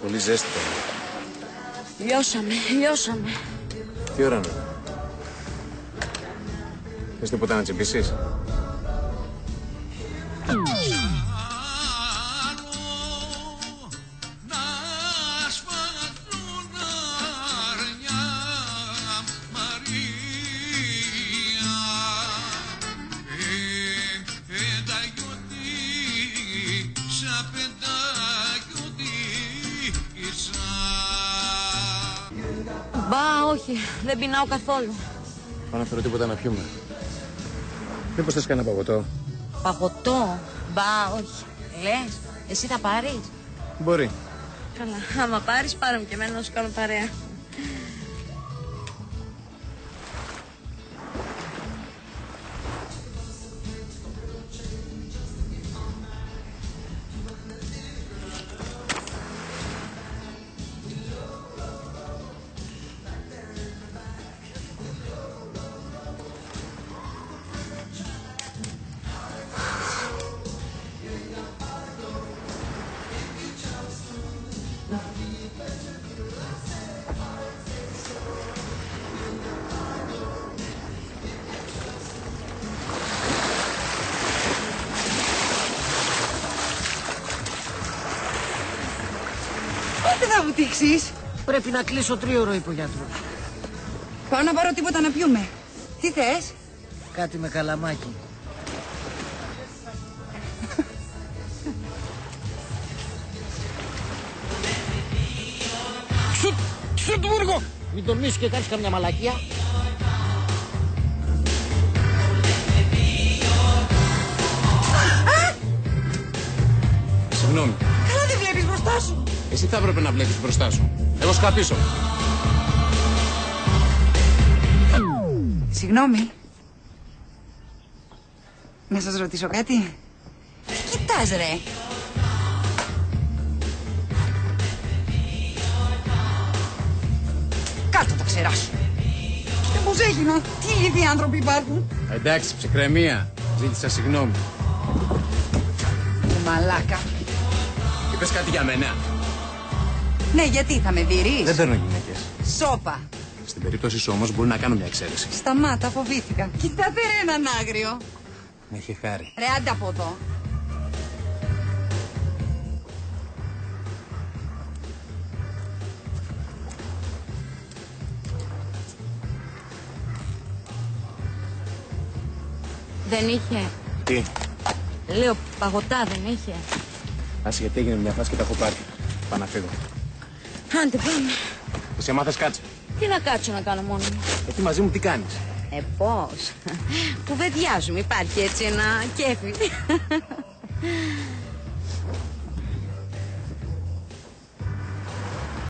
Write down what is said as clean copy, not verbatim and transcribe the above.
Πολύ ζέστη. Λιώσαμε. Τι ώρα είναι? Θες τίποτα να τσιμπήσεις? Μπα, όχι. Δεν πεινάω καθόλου. Πάω να φέρω τίποτα να πιούμε. Μήπως θες κανένα παγωτό? Παγωτό? Μπα, όχι. Λες, εσύ θα πάρεις? Μπορεί. Καλά, άμα πάρεις, πάρε μου και εμένα να σου κάνω παρέα. Πότε θα βουτήξεις? Πρέπει να κλείσω 3ωρο, είπε ο γιατρός. Πάω να πάρω τίποτα να πιούμε. Τι θες? Κάτι με καλαμάκι. Σουτ του Βούργο! Μην τολμήσεις και κάνεις καμιά μαλακία. Συγγνώμη. Καλά δεν βλέπεις μπροστά σου. Εσύ θα έπρεπε να βλέπεις μπροστά σου. Εγώ σκαπίσω. Συγγνώμη. Να σας ρωτήσω κάτι? Τι κοιτάς, ρε? Κάτω τα ξερά σου. Και πώς έγινα. Τι ίδιοι άνθρωποι υπάρχουν. Εντάξει, ψυχραιμία. Ζήτησα συγγνώμη. Μαλάκα. Είπες κάτι για μένα? Ναι, γιατί θα με δειρείς? Δεν παίρνω γυναίκες. Σόπα. Στην περίπτωση σου όμως μπορεί να κάνω μια εξαίρεση. Σταμάτα, φοβήθηκα. Κοιτάτε ρε έναν άγριο. Με έχει χάρη. Ρε, άντε από εδώ. Δεν είχε. Τι? Λέω, παγωτά δεν είχε. Άσε, γιατί έγινε μια φάση και τα έχω πάρει. Πάω να φύγω. Άντε, πάμε. Εσύ μάθες κάτσε. Τι να κάτσω να κάνω μόνο μου? Εκεί μαζί μου τι κάνεις? Πώς. Κουβεντιάζουμε, υπάρχει έτσι ένα κέφι.